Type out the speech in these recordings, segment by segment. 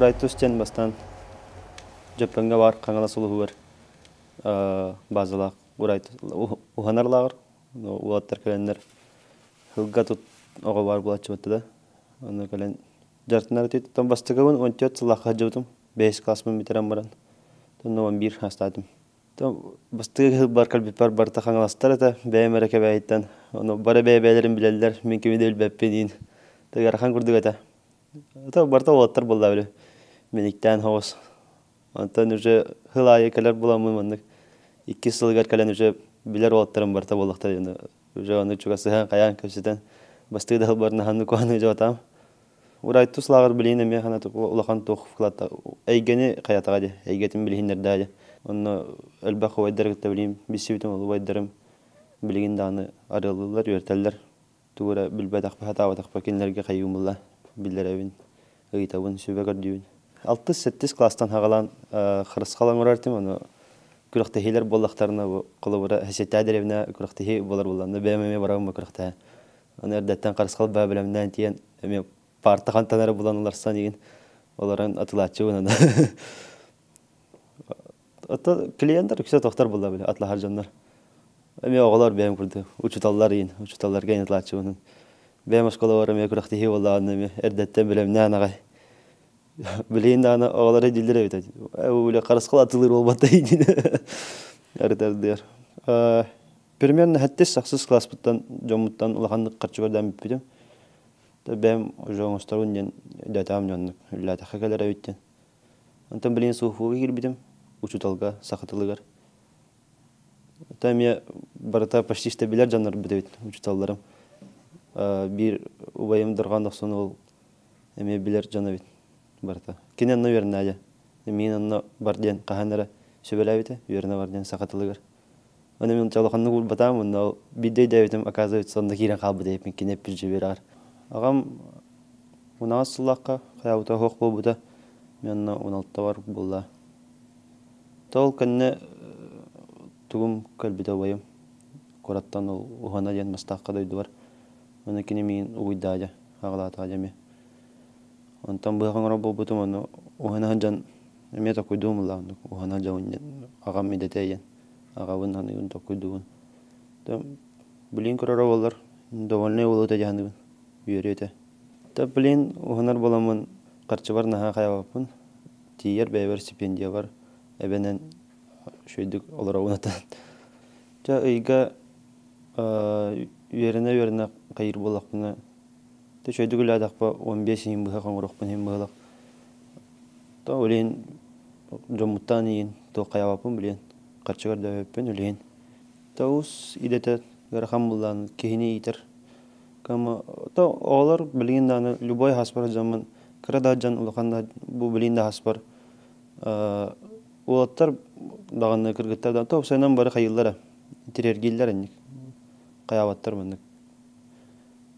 урайтус тен бастан жөппенге бар қаңала сулугу бар базалақ урайтус уханарлағыр уаттар кәлендер хылга тут оға бар булачы бытты да оны кәлен жартынар тет тон бастыгын 14 сылаққа жыбытым 5 классмын битерем баран тон 11 астадым тон бастыгы бар калбит бар барта қаңаластар это бәймереке бәйттен оны бары бәйлерин билелдер мен кемеде билбеппин тегерхан курдук это это барта уаттар болла биле мениктен хос антон уже хылайы келер буламын мындык 2 сылгар кален уже билер уаттарым барта боллакта уже аны чугасы каян көсөтен бастыгы да барна ханны коаны жотам урайтус лагыр билине мен хана улахан тох вклад эйгени каятага де эйгетин билинер да оны элбак ойдыргы билим бисибитим ол ойдырым билигин даны арылылар өртеллер тугура билбедак хатабадак пакенлерге кайымылла билдеребин ыйтабын сүбөгөр дүйүн 6-7 класстан хагалан кырыскалан урартым аны күрөктехилер боллактарына кылыбыра хесетта деревне күрөктехи болар булганды бемеме барам күрөктө аны эрдеттен кырыскал ба билемден тиен эме парта кантанары булануларсан деген оларын атылачы аны ата клиенттер күсө токтор булда биле атла харжандар эме оголор бем курду учуталлар ин учуталларга атылачы аны бем школалар эме күрөктехи булганы эрдеттен билемне анагай билейин аны оголор дилдер бит уле кырыскал атылыр болбатта ин ардардер примерно 7-8 класс буттан жомуттан улахандык карчыгырдан биппидим бем жоңостарун ден датам жоннук лата хакалар биттен антон билин суфуга кирбидим учуталга сахатылыгар таме барата почти стабилер жандар бит учуталларым бир убайым дыргандык сону ол эме билер жана бит барта кинен наверное мен анна барден каханара сөбелебите верна барден сахатылыгар аны мен жалаханны бул батам но бидей дебитим оказывается сонда кирен калбы деп мен кинеп жиберар агам 16 сылакка каяута хок болбуда мен 16 бар булла тол кенне тугум калбита байым кораттан ол ухана ден мастакка дойду бар аны кине мен уйдажа агалата жеме онтан быгаңра болбутум аны ухана жан эме та койдумла ухана жан агам медетейен агабын аны унта койдугун там билин көрөр болар довольный болот жандыбын үйрөтө та билин уханар боламын карчы бар наха каябапын тиер бейбер стипендия бар эбенен шөйдүк олар унатан жа ыйга үйрөнө кайыр болакпына те шөйдүк ладакпа 15 ин быга коңрокпун эм быгалак та олен жомуттан ин то каябапын билен карчыгар дөппүн олен та ус идете гархан буллан кехини итер кама то олар билген даны любой хаспар заман крададжан улаханда бу билин да хаспар улаттар даганы кыргыттар да топ сайнан бары кайыллар интерергиллер эник каябаттар мындык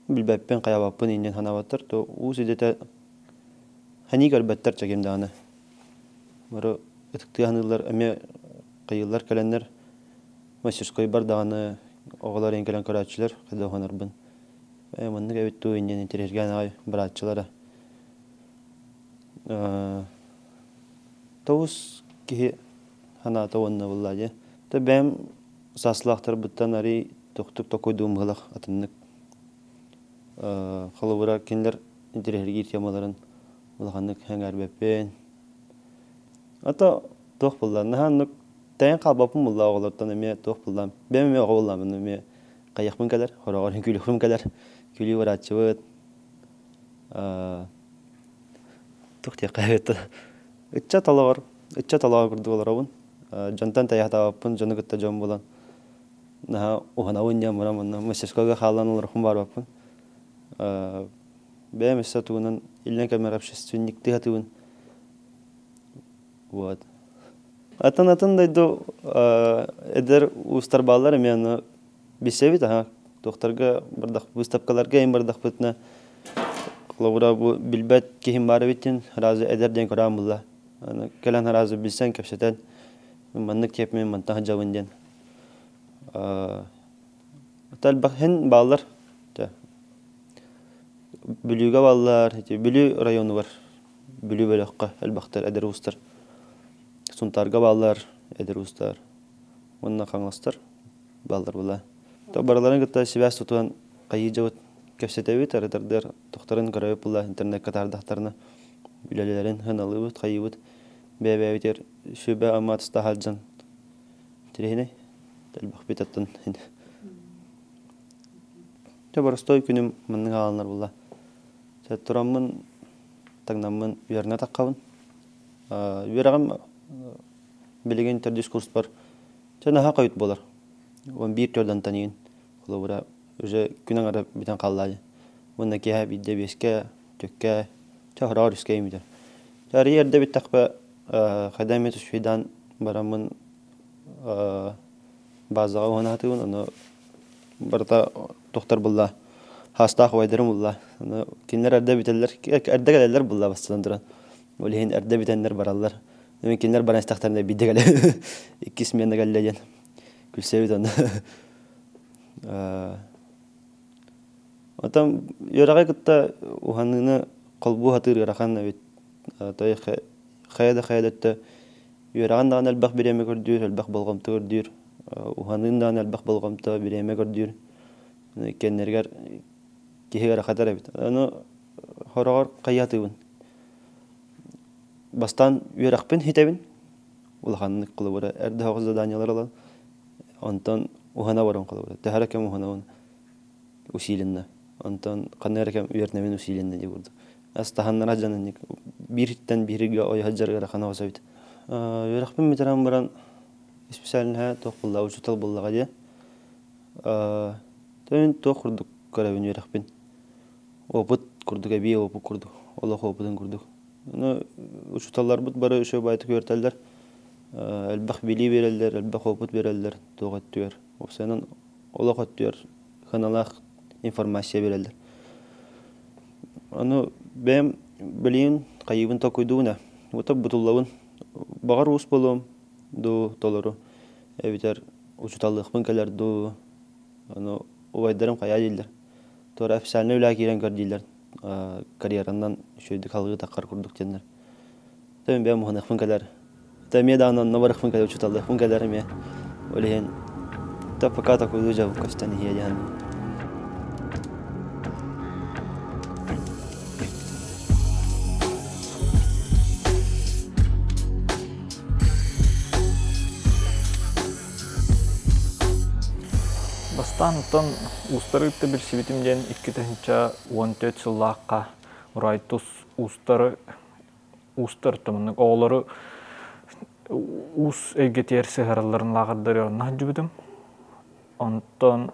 билбеппен каябаппын инден ханабаттар то ус идете хани гарбаттар чагемданы бары ытыктыганылар эме кайыллар келеннер мастерской бар даганы оголар эңкелен көрөчүлөр кадаханарбын мындык эбиттүү инден интерерген ай братчылары тоус ки хана тоонна буллади те бем саслахтар буттан ари токтук токойдум гылак атыннык халыбыра киндер интерерги темаларын булганнык хәңәр беппен ата тох буллан наханнык тәйин калбапым булла оголордан эме тох буллан бем эме оголламын эме каякпын келер хорогор күлүхүм келер күлү барачыбыт тухте кайбет ичча талагар курдугаларабын жантан таятабаппын жаны гытта жон болан на ухана уйня марамын мастерскойга халанылар хум барбаппын бемесе тугунан илен камера общественник тыгатыбын вот атан дайду эдер устар баллар мен бисебит доктарга бардак выставкаларга эм бардак бытна кылабыра бу билбет ким бар битин разы эдерден көрам булла аны келен разы билсен кепсетен мындык кеп мен мынта жабынден тал бахен баллар Бүлүгө баллар, бүлү району бар. bülü bölökkä elbaqtar eder ustar. Suntarga ballar eder ustar. Onna qaňlastar ballar bular. Ta baraların gıtta Sivas tutulan qayıjawat köpsetebit aradarlar doktorun garayıp bular internet katardaqtarına bilelerin hanalıbıt qayıbıt bebebiter şübe amatsta haljan. Tirehine elbaq bitattan. Ta barastoy günüm manyň alanlar bular. Turamın tagnamın yerine taqqabın. Yeragam bilegen ter diskurs var. Jana haqayt bolar. On bir törden tanıyın. Ola öje günen ara biten qallaly. Bunda ki ha bidde beske tökke çahrar iskeymidir. Tar yerde bit taqba xadamet şuydan baramın bazaga ona hatın onu barta doktor bulla. Hasta hoydarım bulla. Onu kinler erde biteller erde gelenler bulla bastan duran. Olihin erde bitenler barallar. Demek kinler bana istaktarında bidde gele. İkisi mende geleyen. Gülsevit onda. Atam yaraga gıtta uhanını qalbu hatır yarakan evet. Tay xayda yaragan elbaq bireme gördür, elbaq bolgamta gördür. Uhanından elbaq bolgamta bireme gördür. Kennerger kihiger xatar evet. Onu horagar qayatыбын. Bastan yöraqpin hitebin. Ulhanlık qılыбıra erde hoğuz zadanyalar alan. Ondan uhana varan qılыбыra. Teharakem uhana on usilinna. Ondan qanarakem uyernemen usilinna diye vurdu. Astahanlara janınnik bir hitten biriga oy hajarga raqana wasabit. Yöraqpin mitaran baran spesialha toqbulla uçutal bullaga diye. Tön toqurduk karabin yöraqpin. Oput kurduk abi oput kurduk. Allah oputun kurduk. Onu uçutallar bud bara şö baytı görteller. Elbaq bili bererler, elbaq oput bererler, toğat diyor. O senin olaq diyor. Kanalaq informasiya bererler. Onu ben bileyim qayıbın toquyduğuna. Ota butullawın bagar us bolum do toloro. Eviter uçutallıq keler do. Onu oydarım qaya dildir. Tora afsalne ula kiren gördüler. Kariyerandan şöyle kalgı takar kurduk diyenler. Tabii ben muhanıqfın keler. Tabii da anan navarıqfın keler uçutallıq keler mi? Olihen tapakata koydu cevap kaçtan hiye yani. Бастан устары bir sivitimden 2014 yıllıqqa uraytus ustar tamın oğları us egeter seherlerin lağırdır yoluna cübüdüm. Ondan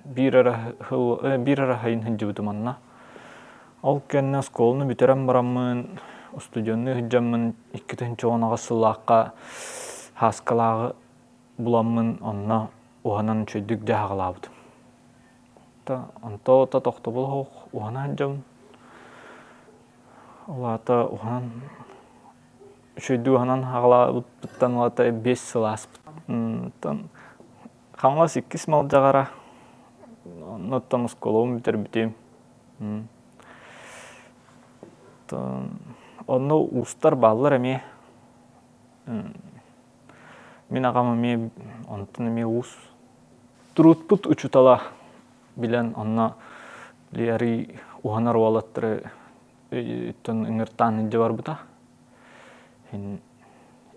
bir ara hayın hıncıbıdım anna. Al kenne skolunu bitirem baramın studyonu hıccamın 2010 yıllıqqa haskalağı bulamın anna. Uhanan çöydük de hağılabıdım. Anta toqtabıl hoq, uhanan jam. Olata uhanan çöydü uhanan hağılabıttan olata 5 yıl asbıt. Qamlas 2 mal jagara. Nottan skolum bitir biteyim. Onu ustar ballar emi. Min ağamı mi ondan mi us. Trutput uçutala bilen onna liari uhanar walattır ton ingirtan ince var buta. Hin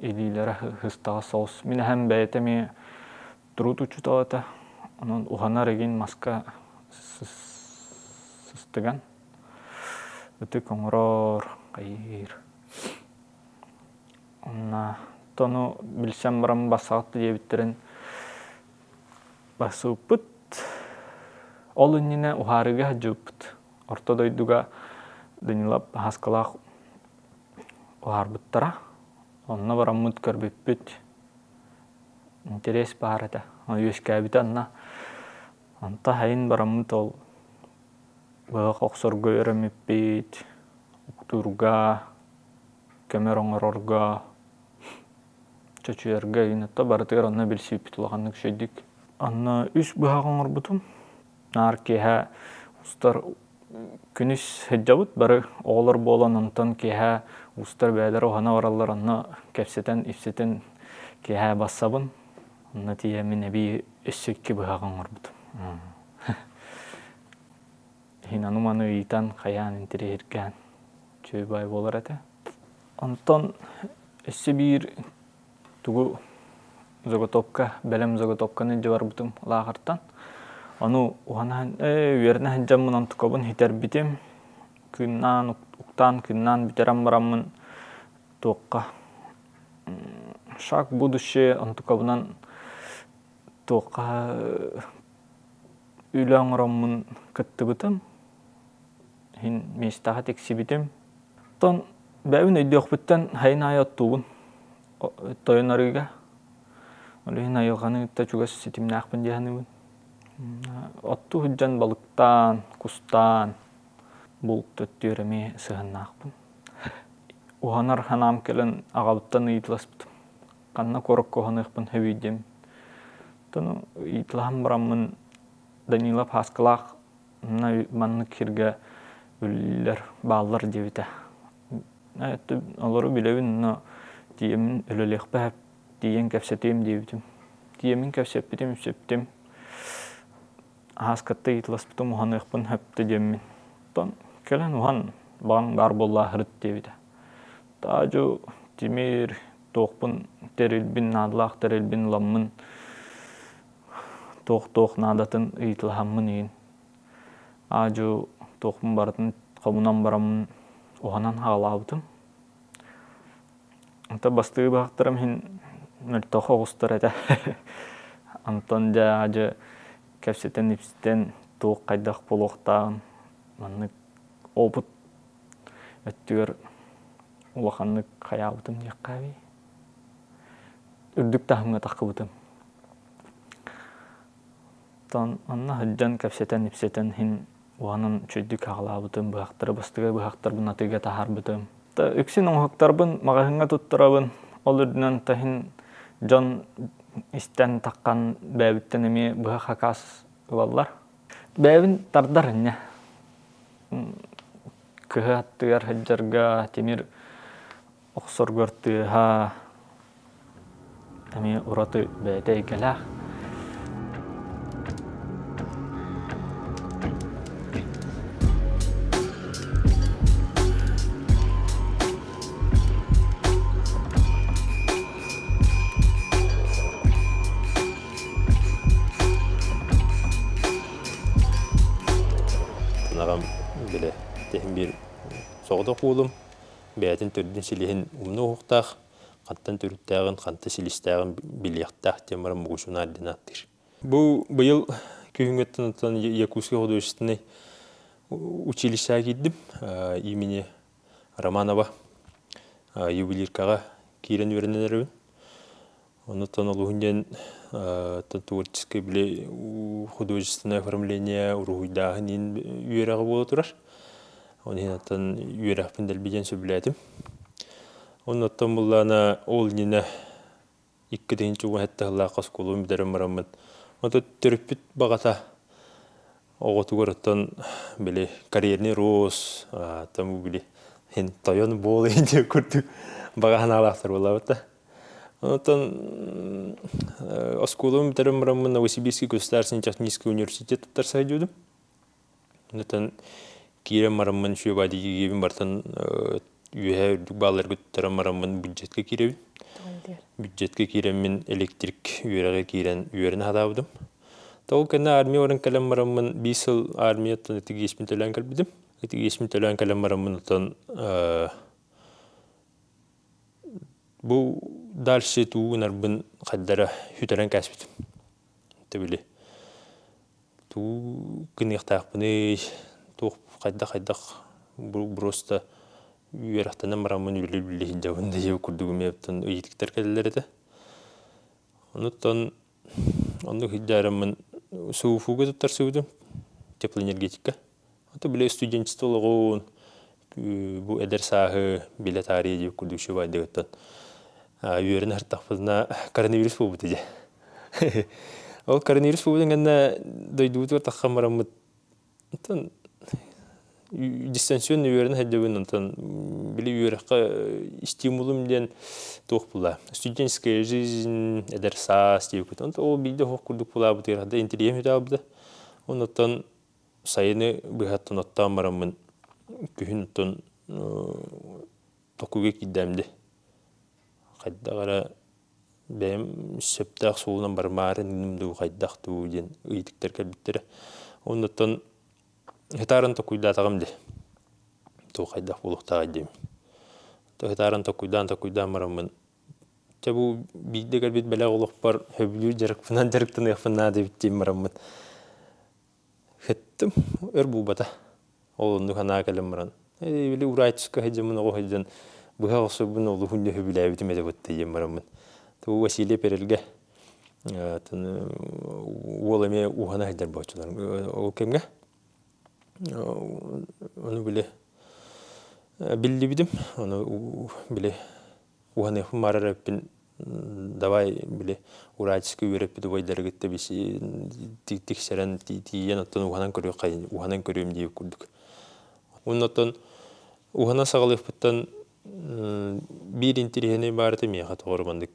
elilere hıstağa sos. Min hem beyte mi trut uçutala ta. Onun uhanar egin maska sıstagan. Öte kongror kayir. Onna tonu bilsem baram basaqtı diye bitirin. Basuput olun yine uharıga hacuput. Ortadoyduga denilap haskalaq uharbıttara. Onna baram mutkar bipit. Interes barada. Yüskabita anna. Anta hayin baram mutol. Bağa qoqsorga öğrenmepit. Ukturga. Kemerongororga. Çaçıyarga yine ta barıtır anna bilsip bitulağanlık şeydik. Anna üç bıhağın orbutum. Nar keha ustar künis hecabut barı oğlar bolan ontan keha Устар бәдер оғана оралар, онна кәпсетен, ипсетен кеһә бассабын, онна тия мен әбей өссөкке бұғаған орбыдым. Хин ануманы ыйтан қаян интері ерген чөй бай болар әті. Онтон өссі бір тугу заготовка, бәлем заготовканы жевар бұтым лағырттан. Onu uhanan üyerine hıncamın antıkabın hiter bitim. Künnan uktan künnan biteram baramın toqqa. Şak bu düşe antıkabınan toqqa ülan ramın kıttı bitim. Hin mestaha teksi bitim. Ton bəvin öydüq bitten hayın ayat tuğun. Toyun arıga. Olihin ayılğanı da çugas sitimini akpın diyanı. Отты хүджан балыктан, кустан бұл төттөріме сығыннақпын. Уханар ханам келін ағабыттан ыйтласпытым. Қанна корық коғанықпын хөбейдем. Тону ыйтлағым барамын Данилап хаскылақ манны кирге үлілер баллар дебіті. Олары білевін тиемін үлілеқ бәп, тиен кәпсетем дебітім. Тиемін кәпсеппетем, үсептем. Хаскатта итласпытым ухан ыхпын хөпті деммин. Тон келен ухан бағын бар болла хырыт дебіді. Тажу демир тоқпын терелбин надылақ, терелбин ламмын тоқ надатын итлахаммын ең. Ажу тоқпын бардың қабынан барамын уханан хағалабытым. Анта бастығы бағыттарым хин нөл тоқ оғыстар әді. Антон жа ажы кәпсетен ипсетен тоқ қайдақ болуқтағын манны опыт өттігер улақанны қаябытым деққаби. Үрдік тахымға таққыбытым. Анна хүджан кәпсетен ипсетен хин уанын чөйдік ағылабытым, бұғақтары бастығы бұғақтар бұн атыға тахар бұтым. Үксен оңықтарбын мағағыңа тұттырабын, ол үрдінен тахин жон истен таққан бәбіттен әме бұға қақас ұлалар. Бәбін тардар әне. Күхі аттығар хәджарға темір оқсор көртіға әме ұраты бәйті әйгеләқ. Bile tehim bir soğuda kuulum, bəyətin törüdün silihin umnu uqtaq, qanttan törüttəğin, qantı silistəğin biliyaktaq demaram muğuşun ardinattır. Bu yıl köyüngötten Yakutska художественный училища gittim. İmini Romanova ювелиркаға кирен вернелерін. Оны тонолуғынден творческий біле художественное оформление уруғыдағын үйерағы болы тұрар. Оны аттан үйерақпен дәлбеден сөбіләдім. Оны аттан бұллана ол нені 2-ден чуға әтті ғылға қас қолуын бідерім марамын. Оны түріппет бағата оғытығыр аттан біле карьеріне роз, аттан бұл біле тайон болы енді көрдік бағахан алақтар бола бәтті. Онтан осколым бітірім марамын Новосибирский государственный технический университет тұттарса өдім. Онтан кирем марамын шөбадеге кебін бартан үйе үрдік балар көттірім марамын бюджетке киребін. Бюджетке киремін электрик үйереге кирен үйеріне хадабыдым. Тоғыл кәні армия орын кәлем марамын 5 жыл армияттан етігі есмін төлән кәлбідім. Етігі есмін төлән кәлем марамын отан бұл дальше туғын арбын қаддара хүтерен кәспітім. Төбілі. Туғы күнеқтақпыны тоқ қайдақ просто үйерақтанан марамын үлі жауында жау күрдігіме өптен үйетіктер кәлілер еді. Оны хүддарымын суыфуға тұттар сөйдім. Теплоэнергетика. Аты біле студентісті олығын бұл әдер сағы біле тарихи жау күрдігіші байды өттен. Үйерін артақпызына коронавирус бұл бұты же. Ол коронавирус бұл бұтын ғанна дойдуыты бар таққан марамын. дистанционный үйерін әдебін онтан білі үйеріққа стимулым ден тоқ бұла. Студенческая жизнь, әдір саас деп көт. Ол білді хоқ күрдік бұла бұд ерқада интерьем еді абды. Онтан сайыны бұғаттан оттан барамын күйін оттан тоқуге киддәмді. Қайдағара бәйім сөптақ соғынан бармарын үнімді қайдақ ден ұйдіктер кәлбіттері. Онтан хетарын токуйдатагам де. То кайдах булуктага дем. То хетарын токуйдан марамын. Табу биддегер бит беле олук бар, хөбүлү жарыкпынан жарыктан яфына деп дем марамын. Хеттим өр бубата. Олунду хана келем маран. Били урайтыска хеджемин ого хеджен. Буга осубун олу хунде хөбүлө битиме деп дем марамын. То Василий Перелге. Тан уолеме ухана хеджер бачулар. Ол кемге? Onu bile bildi bidim. Onu bile uhanı marar yapın davay bile uğraşıskı verip de vay dergette bir şey tik seren tiyen attan uhanan körüyor kayın uhanan körüyüm diye kurduk. Ondan uhana sağlık bittan bir interihene ibaret mi hata ormandık.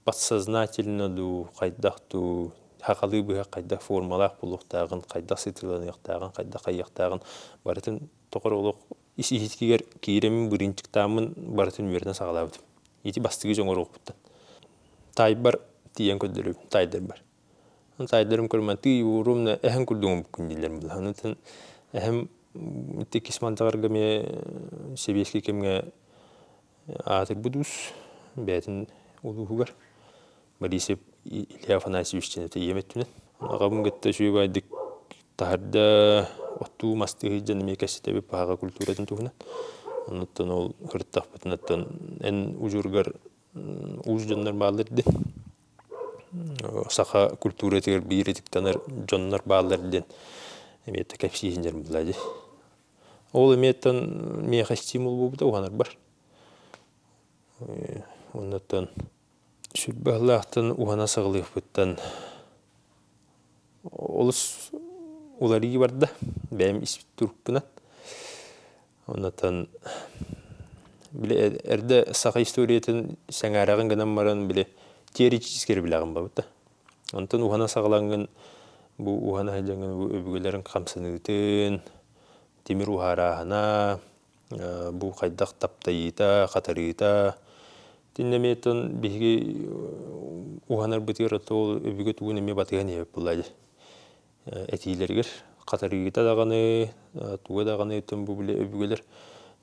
Подсознательно ду кайдакту хакалы быга кайда формалах булуктагын кайда сытыланыктагын кайда кайяктагын бартын токоролук исихиткигер киремин биринчиктамын бартын верден сагалабыт. Ити бастыгы жоңорукпуттан. Тайбар тиен көдөрүп тайдыр бар. Тайдырым көрмөн ти урумна эхен күлдүң бүкүндүлөр бул. Анын эхем текисмантагарга ме себески кемге атыр будус бетин улугар. Марисеп Илья Афанасьевичтен это еметтүнен. Агабын гетте шүйбайдык тарда оттуу мастыгы жаныме кәсетебе пага культуратын тугунан. Онуттан ол хырттак бытынаттан эн ужургар уж жаннар баалырды. Саха культура тегер биретиктанар жаннар баалырды. Эметте кепсизиндер булады. Ол эметтен меха стимул болду уганар бар. Онуттан Шүрбәллахтан ухана сағылық бұттан олыс оларығы барды, бәйім іспет тұрықпынан. Онатан әрді сақа историятын сәңәрағын ғынан маран теоретическер білағын ба бұтта. Онтан ухана сағылаңын бұл ухана хайжаңын өбігелерін қамсынығытын, темір ухарағына, бұл қайдақ таптайыта, қатарыйта, Тиннеметтен биги уханар битер тол өбүгө тугунеме батыган еп булады. Этилергер катарыгыта даганы, туга даганы тем бу биле өбүгөлөр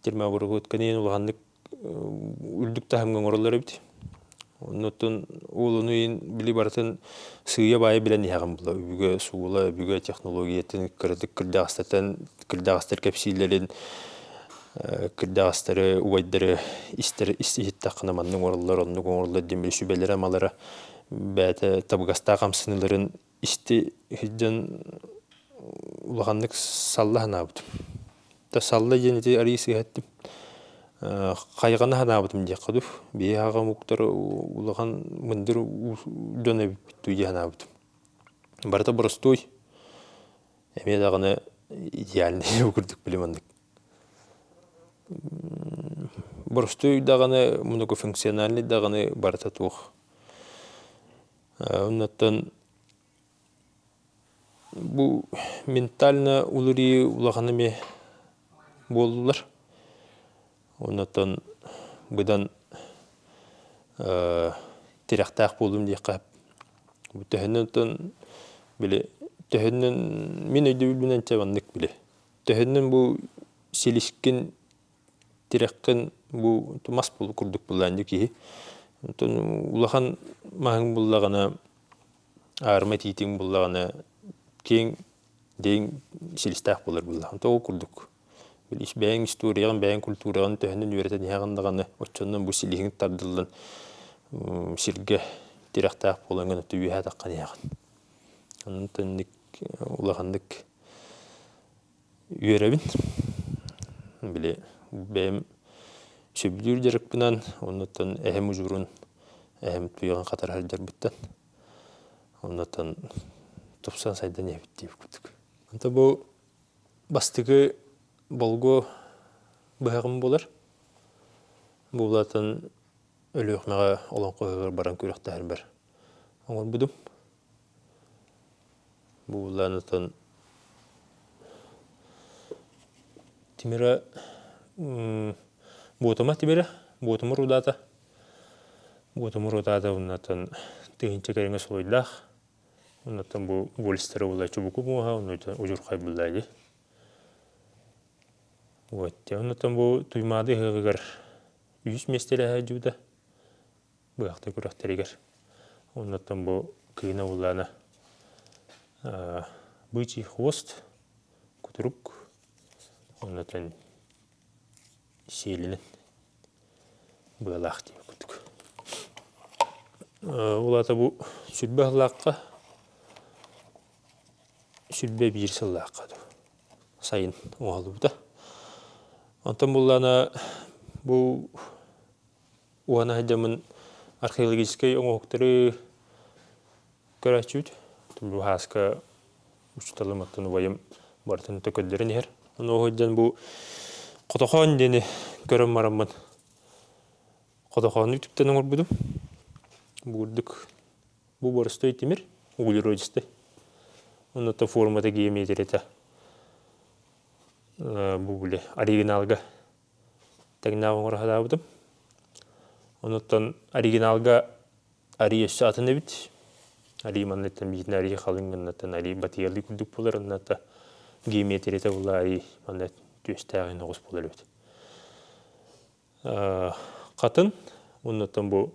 терме бургу өткөнен улганлык үлдүк тахымган ороллор бит. Оннотон улунуин били бартын сыя бай билен ягын була. Өбүгө суула, өбүгө технологиятын кырдык кырдагастар кепсилелин кырдагастары уайдары истихиттакына манның орыллар, онның орыллар дембел шүбелер амалары бәті табыгаста қамсыныларын исти хиджан улағанлык саллахын абыдым. Та салла женеті арийсы хәттім. Қайғаны хан абыдым дек қадуф. Бей аға мұқтар улаған мындыр жона бітту хан абыдым. Барта бұрыстой. Әме дағаны идеальный өкірдік білімандық. Борстой дағаны многофункциональный дағаны барта тух. Оннаттан бу ментально улыри улағаны ме болдылар. Оннаттан бұдан терақтақ болдым дей қап. Бұ төхіннен біле, төхіннен мен өйді білбінен чабандық біле. Төхіннен бұ селішкен Тиреккен бу тумас бул курдук буланды ки. Улахан маһың буллагана армат итин буллагана кең дең силстах булар буллаган. То курдук. Бил иш бәйин историяган, бәйин культураган төһөннән үрәтен ягындаганы оччоннан бу силигин тардылдан сирге тиректах булган төйә таккан ягын. Анын төнник улахандык үеребин. Биле бәйім сөбілер дәрікпінен, оннаттан әхем ұжырын, әхем тұйған қатар әрдер біттен. Оннаттан тұпсан сайдан әбіт дейіп күдік. Онта бұл бастығы болго бұғағым болар. Бұлатын өліғмеға олон қойғыр баран көріқтәрін бар. Оңыр бұдым. Бұланытын Тимира бұғытыма тимира, бұғытымыр ұдата. Бұғытымыр ұдата ұнатын тегінче кәріңе солойдақ. Ұнатын бұл волістері олай чүбікі бұға, ұнатын ұжырқай бұлдайды. Ұнатын бұл тұймады ғығығыр үйіс местелі әжуді. Бұяқты көріқтерігер. Ұнатын бұл күйіне ұланы бычий хвост, күтірік. Ұнатын селінің бұғалақ дейі күтік. Олата бұл сүрбе ғылаққа, сүрбе бір сыллаққа сайын оғалы бұда. Онтан бұллана бұл оғана әдемін археологическай оңоқтары көрәтшуд. Бұл ғасқа ұшталым аттыны байым бартын төкөлдерін ер. Оғыдан бұл қотоқан дені көрім марамын. Қотоқаны үтіптен оңыр бұдым. Бұлдық бұл барысты өйтемер, углеродисті. Онытта формата геометр еті. Бұл білі оригиналға тәгінағы оңыр қада бұдым. Оныттан оригиналға ари өсі атын өбіт. Ари маннеттен бейтін ари қалыңғыннаттан ари батиялы күлдік болар. Онытта геометр еті бұл ари маннет төстәғын оғыз болар өбіт. Қатын, оныттан бұл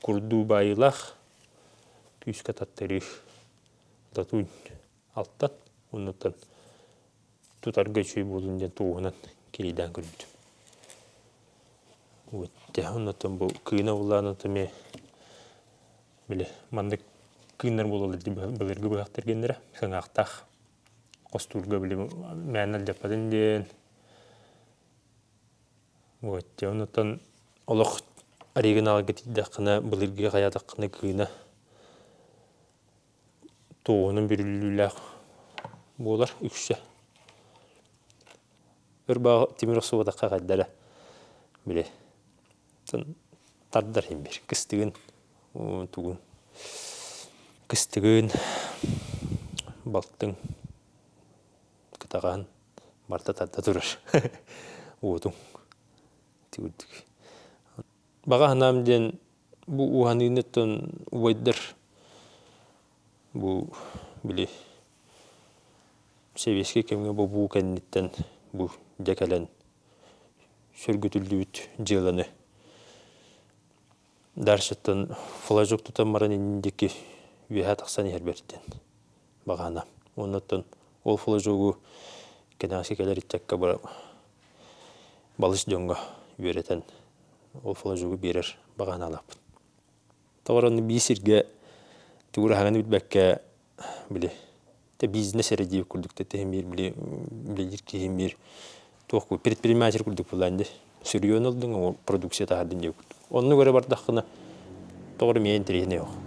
күрді байылақ күйіс кататтарық датуын алттан, оныттан тұтарға чөй болуынден туғынан келейден көрмейді. Оныттан бұл күйіне олағынатыме біле, маңдық күйінер болалар білергі бұғақтар кендері, саңақтақ, қостурға біле мәнәл жападын ден. Оныттан олық оригиналға тейдіқіні, білерге қаядықыны күйіне тоғының бүрілілілік болар, үкші. Өр бағы темір сұвадаққа қайдары біле. Тардар ембер, кістігін, тұғын, кістігін, балтың, кітаған, барта тарда тұрыр. Оғытың, тегілдік. Баға ғанамден бұл ұғанығынеттен ұвайдар бұл біле себеске кемге бұл кәнінеттен бұл дәкәлән сөргітілді үт жыланы. Даршыттан флажок тұтан маран еніндекі үйәе тақсан ерберден бағана. Оннаттан ол флажогу кәнәңсі кәлер иттәкке балыш жоңға үйеретін ол флажогу берер бағана алапын. Тағыраны бейсерге тұғыр ағаны бүтбәкке біле бизнес әрі күрдікті тәймер біле еркеймер тоққы предприниматер күрдік бұланды. Сүрген олдың продукция тағардың деп күрдік. Оны көрі бардаққына тоғыры мен тірейіне оқ.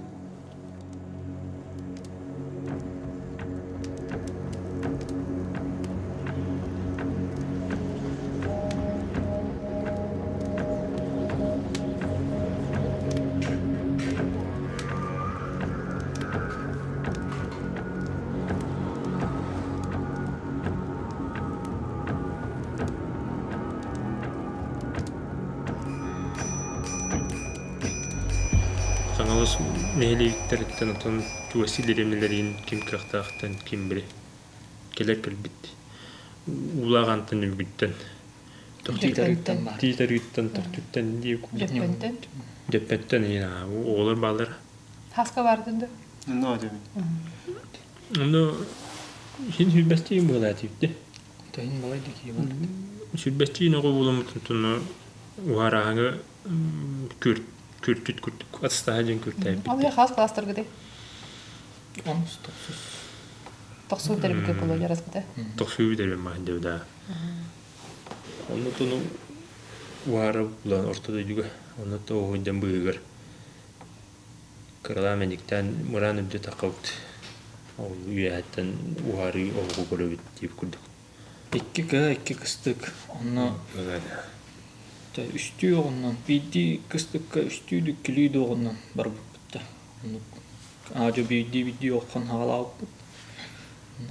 Қаңалыс мәлейіктеріттен отын туасилеремелерін кем қақтақтан кем біле. Келер көлбіт. Улағантын үлгіттен. Титар үйттен, тұрттен дейік. Жеппенттен? Жеппенттен, олар балар. Хаска бардынды? Ну, деме. Оны сен сүрбәстейін бұғыла тейіпті. Тайын балайды кейбір. Сүрбәстейін оғы болымытын тұны уарағыңы күртіт күртік. Атыстаға жен күртәй бітті. Ал я хас кластыр гыды. Аныс тоқсыз. Тоқсу дәрбіке болу жарас гыды. Тоқсу дәрбен мағын деу да. Оны тұны уары бұлан ортада жүгі. Оны тұны оғындан бұғығыр. Кырыла мәніктен мұран үмді тақауыт. ол үйәттен уары олғы көрөбіт дейіп күрдік. Икки кыстык. Онна үстүү оғыннан. Бидди кыстыкка үстүүдік килүйді оғыннан бар бұппытта. Ажы бидди оққан хағалауып бұп.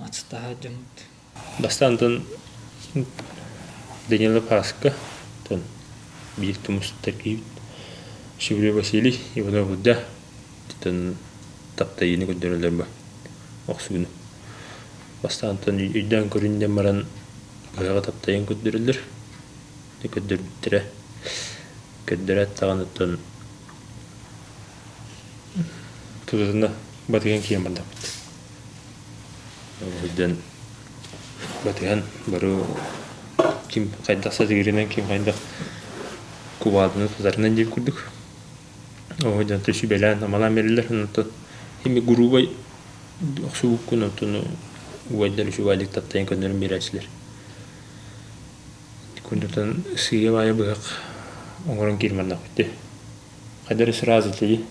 Ацтаға жамыд. Бастантын Данила Паска, тон бир тумустар кийбит. Шевле Василий Иванов да, тон таптайыны көндөрөлөр ба. Оксугуну. Бастантын үйдөн көрүндөн баран бага таптайын көндөрөлөр. Көндөрүттүрө. Көндөрөт тагынытын тузына батыган кийин банда. Үйдөн батыган бару ким кайдакса дегенен ким кайдак кубадыны тузарынан деп күрдүк. Ойдан төшү белән амалан берилер. Онтон эми грубай оксук күнөтүнү уайдар ушу валик таптайын көндөрүн берәчләр. Күндөртөн сыйга бая быгак оңорон кирманда күтте. Кайдар сразу тиги.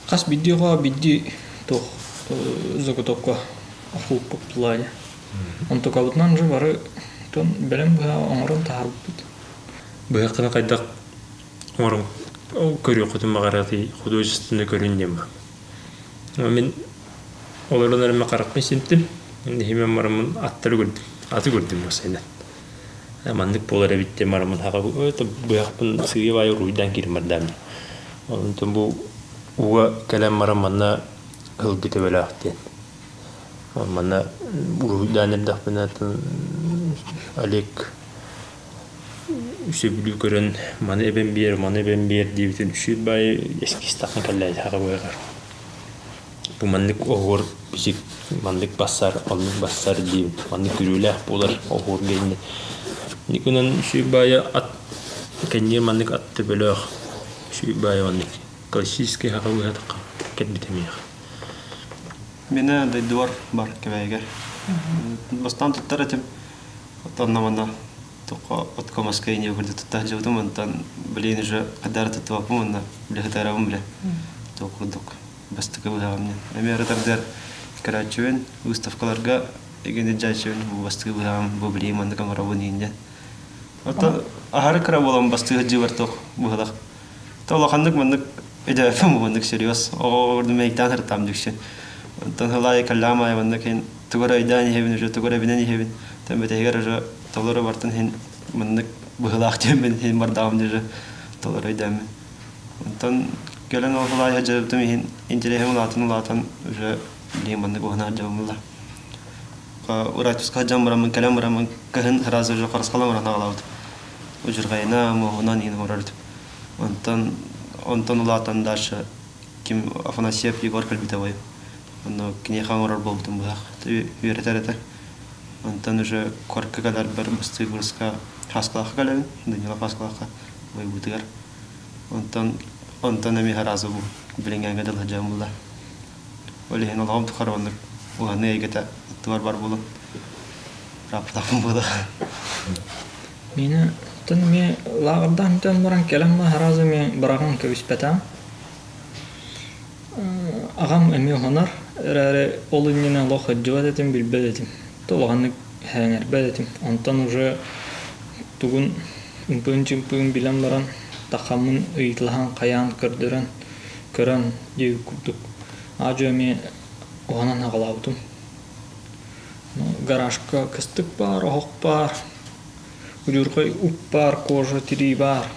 Қас бидди тох заготовка ахуп поплая. Он только вот нам же бары тон белем ба оңорон таарбыт. Быгакына кайдак оңорон көрү кутун магараты художественный көрүндем ба. Мен олардан элме карап синтим. Энди мен марамын аттары көрдүм. Аты көрдүм осайна. Мандык болар битте марамын хага өтө быгакпын сыйы бай руйдан кирмардам. Онтон бу уга калам мараманна кылгыты белактен. Манна руйдан элдакпынатын Олег үсөбүлү көрөн маны эбен бер дебитин үшүт бай эски стакан каллай хага бойгар. Бу мандык огор бизик мандык басар, алнык басар дейм. Мандык күрүлө болар огор генде. Никунан үшү бай ат кенне мандык атты бөлөк. Үшү бай мандык классический хага бойгар кетбитемия. Мене дайдуар бар кебайгер. Бастан туттаратым. Оттаннамана тоқа отко маскайне көрдү туттах жаудым антан билин уже кадар туттуапым анда билетарабым биле. Токудук бастыкы булагамне. Америкадар карачуен выставкаларга эгенде жайчуен бу бастыкы булагам бу билим анда камарабын инде. Ата ахар кара болам бастыгы жыбар ток булагак. Толохандык мандык эдефем бундык серьез. Орду мейдан хартам дикшен. Антан халай каллама янда кен тугара идани хевин уже тугара бинани хевин. Там бетегер уже толора бартын хин мындык булагак темен хин бардам деже толора идам. Антан келен халай хажабтым хин интелехем латын уже билим мындык бугана жамылла. Ка уратус каджам барам калам барам кахын харазы уже карас калам рана алат. Ужургайна мохунан ин горарт. Антан латын дальше ким Афанасьев Егор Кальбитовой. Но кнехан орар болдым бах. Ты веретарета. Антон уже корка кадар бар басты гурска хаскалах кален, Данила хаскалаха вай бутгар. Антон ми харазу билинган гадал хаджамулла. Вали хин Аллахум тхаронник. Уганы егета твар бар болун. Раптафым бола. Мені тын ме лагырдан тын баран келемма харазы ме бараган көбіспетам. Ағам әме хонар, әрі ол үннен лох әджуат етім білбәд етім. Толғаны хәңербәд етім. Антан уже тугун үмпін білен баран тақамын ұйтылған қаян көрдірен көрен деу күрдік. Ажу әме оғанан ағылаудым. Гаражка кыстык бар, оғық бар, үрірғай ұп бар, кожа тири бар.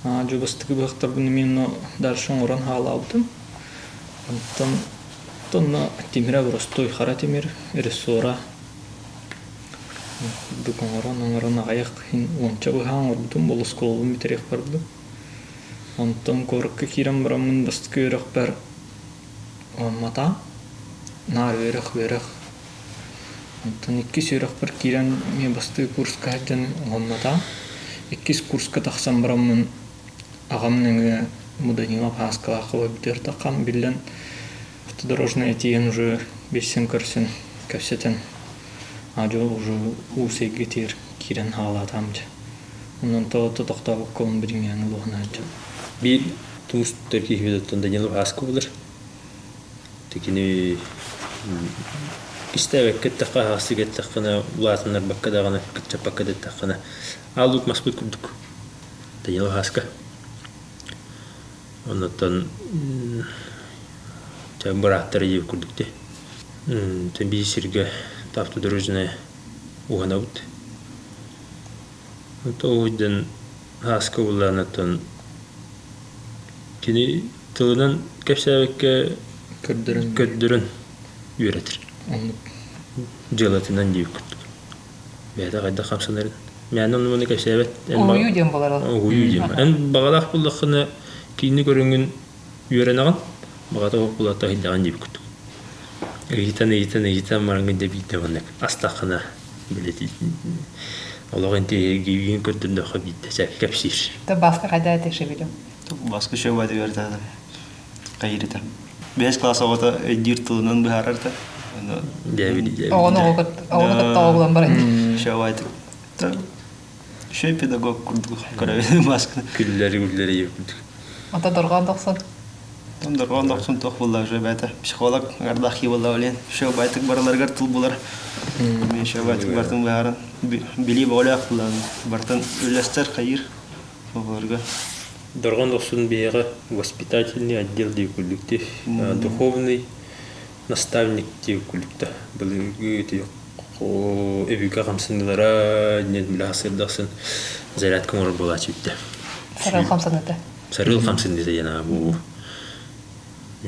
Ажу бастығы бұқтарбын мен даршын оран ағылаудым. Тонна темира простой хара темир ресора. Дукан оран аяқ хин онча бұған ордым, бол сколбым битерек барды. Онтан корыққа кирам барамын бастығы өрек бар мата. Нар өрек. Онтан 2 өрек бар киран мен бастығы курска хаджан мата. 2 курска тақсам барамын ағамның Данила Паска битер тақам билен. Дорожная тиен уже бесен көрсен көсетен. Ажо уже усеге тер кирен халатамжы. Онан тоғыты тоқтабық қолын біріңген ұлығын ажы. Bir tumuş Türkiye hüdütünde Danila Pаска olur. Tekini istebek takka hası takkana ulatınlar bakka dağına kıtça bakka da takkana aldık masbut kurduk. Dayılı haska. Ondan çambırahtları yiyip kurduk de. Bir sirge taftı dörüzüne uğanavut. O yüzden haska ulanatan kini tığınan kepsebekke köddürün üretir. Jelatinden deyip kurduk. Beyda kayda kamsanların. Yani onu bunu kepsebet. Uyu diyorum bular o. Uyu diyorum. En bağlaq bullaqını kini görüngün ürenağın bağda ok bulata hiddagan deyip kurduk. Egitan marangın da bitti vannak. Astaqına bileti. Олоғын тегейін көттінді қабитті сәк кәпсір. Басқа қайда әтекші білем. Басқа шөп айты берді қайырыты. 5 класс оғыта дир тұлынан бұхарарты. Оғыны қытта оғылан бар әйді. Шөп айты. Шөп педагог күрдік көрәбеді басқаны. Күллері еп күрдік. Ата дұрған доқсын. Там дұрған доқсын тоқ бұллақ жөп айты. Психолог ғардақи бұллақ олен. Шөп айтық бараларғар тұл бұлар. Мен шөп айтық бартын бұхарын. Били болақ бұлан. Бартын өлестер қайыр. Оларға. Дұрған доқсын бейгі воспитательный отдел дейіп күлдікті. Духовный наставник дейіп күлдікті. Бұл өбігі қамсындылара дінен білі асырдақсын зарядкың орыр бола чүйіпті. Сарыл қамсындыды. Сарыл қамсындыды яна бұл.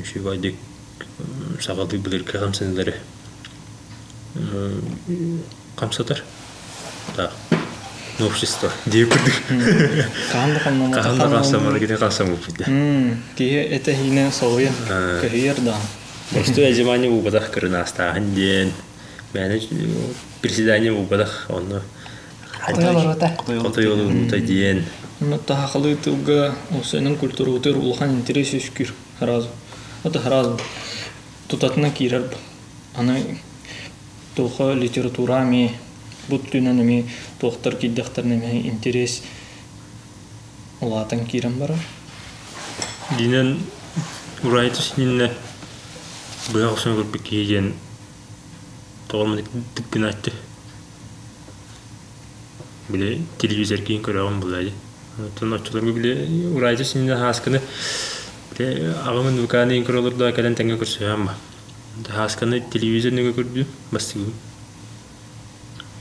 Үші байдық сағалды біліргі қамсындылары қамсатар. Общество дейіп күрдік. Қағанды қамсамары кеде қамсам өппеді. Кие это хине соуя кахирдан. Просто әжімане ұбадақ кірін астағын ден. Мәні председание ұбадақ оны Қотой олы ұта ден. Тахақылы тұлға осының культуры ұтыр ұлған интерес үшкір харазу. Это харазу. Тұтатына кейрер бұл. Аны тұлға литературами, бұт түнәніме, тұлықтар кейдіқтарныме интерес ұлатын кейрен барар. Динен ұрайты сенінне бұяқ ұсын көрпек кейген тоғылмады түккен айтты. Біле телевизор кейін көріғым бұлайды. Тұн отчыларға біле ұрайты сенінне хасканы ағымын вұқаны ең көрілерді әкәлін тәңе көрсеғам ба. Хасканы телевизор неге көрді бастығы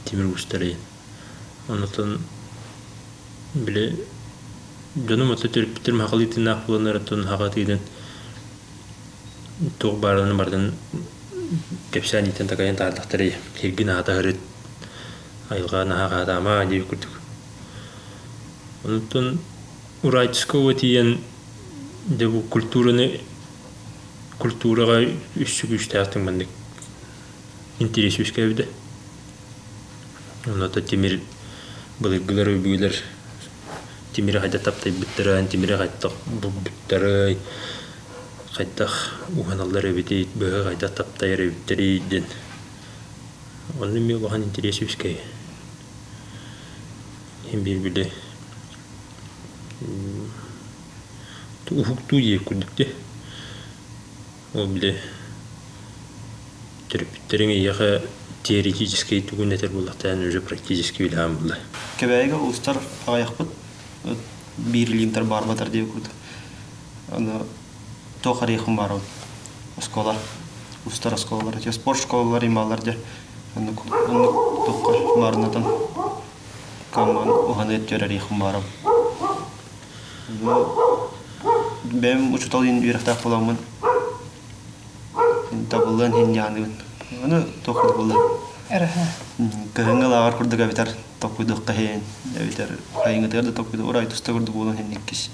темір ұстары ең. Онытын біле жөным өті түріппітір мақалы етін ақпыланар әттің хақаты еден тоқ барының бардың кәпсән етін тақайын тағардақтары херген ағата ғырет айылған аға адама деп көрдік. Онытын ұрайтысқа өтейен де бұл культураға үсік үштәқтің бәндік интерес өскәбіді. Оныта темір бұлырғылар өбігілер темірі қайда таптай бүттірін, темірі қайдақ бұл бүттірі қайдақ ұғаналар өбетейд, бұғы қайда таптай өбеттірейден. Оны мен оған интерес өскәй. Ең бір білі ұхықту ек күрдікте. Ол білі түріпіттерің еға теоретический түгін әтер болақтан өзі практический білген болды. Кәбәйгі ұлыстар ағаяқ бұд, бір лимтар бар батар деп көрді. Тоқар еқін бар ол, осколар, ұлыстар осколалар, спорт школалар ималар де. Оны тоққа барынатын каман оған өттер еқін бар ол. Бәм ұчытал ең үйрақтақ боламын. Табылдан ең яңығын. Оны тоқыды болды. Көхіңгі лағар күрдік әбетер тоқыдық қайын. Әбетер қайыңғытығырды тоқыды. Орай тұста күрді болуын хеннек кеш.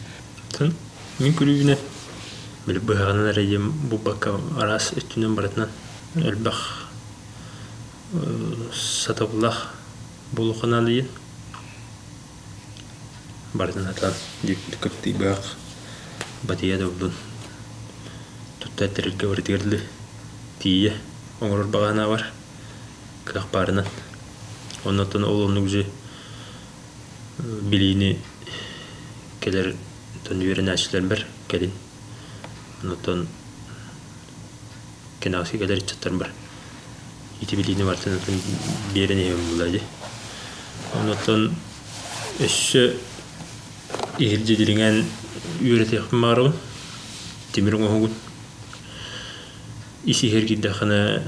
Мен көрігіне біліп бұғағынан әрейден бұл баққа арас үстінен баратынан әлбақ сатабылақ болу қаналы ең. Бардын атан көпті бұғақ батия да ұлдың. Тұтта әттірілге өртігірлі тие оңырыр бағана бар кақ барынан. Оннан ол оны үзе білейіне келер үйерін әшілер бір келін. Оннан kenasi kadar çattar var. İti bildiğini varsa bir yere ne buladı. Ondan eşe ihirce dilingen üret yapmarım. Timirin oğun. İşi her gidde kana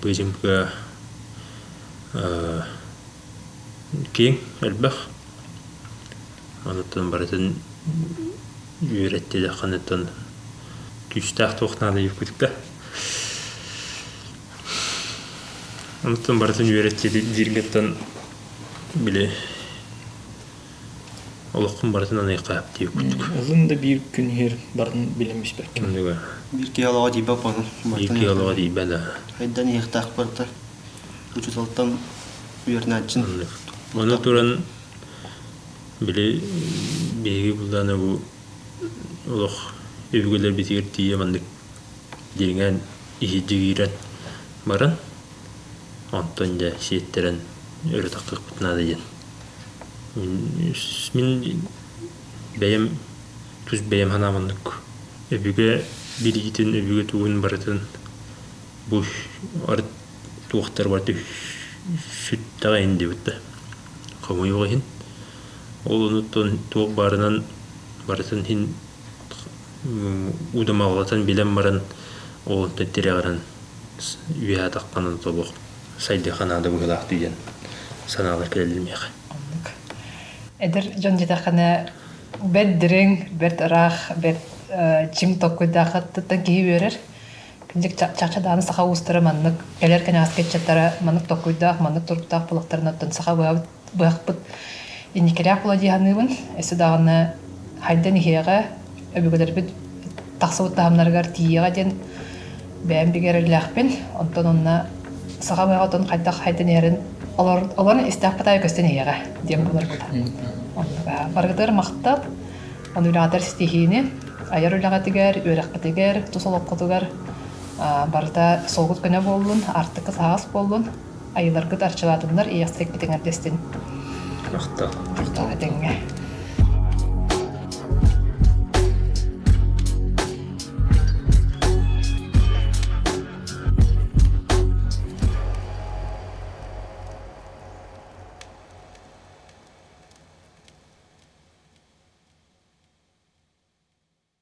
bizim ka king elbak. Ondan baratın üretti de kanıttan güçtah toxtana yüküdükte. Ondan baratın üretti dilgetten bile Allah'ın baratın anayı qayap diye yüküdük. Azın da bir gün her barın bilinmiş belki. Bir kiyalağa diye bakalım. Bir kiyalağa diye bana. Haydan yıktak barda. Uçutaltan uyarına için. Onu turan bile beği bulduğuna bu Allah övgüler bitir diye mandık dilingen ihicci giren baran ondan da şiitteren öyle takık butuna diyen min beyem tuz beyem hanamandık övgüge bir yitin övgüge tuğun baratın bu art tuğuktar vardı süt dağa indi bitti kamu yok hin onu tuğuk barınan baratın hin udama ağlatan bilen baran o tettere garan üye takkanın toluk saydı kanada bu kadar diyen sanalar kelilmeye. Eder John Jetakana bed drink bed rah bed jim tokkuda hatta giyi verir. Kinjek çaçadan saha ustara manlık gelerken asketçatara manlık tokkuda manlık turkta pulaklarına tön saha bırakıp inikler kullanıcıhanın esi dağına haydan ihega öbürler bir taksavut tahamlargar tiyaga den ben bir kere lahpen ondan onna saha bırakıp haydan haydan yerin Olan istihbaratı gösteren yere diyem bunlar burada. Onda bargıdır maqtab, onu bilader stihini, ayar ulagatiger, örekbetiger, tusolokkutuger, barda soğut güne bollun, artık sağız bollun, ayılar gıt arçıladınlar, iyastek bitinger destin. Maqtab. Burada denge.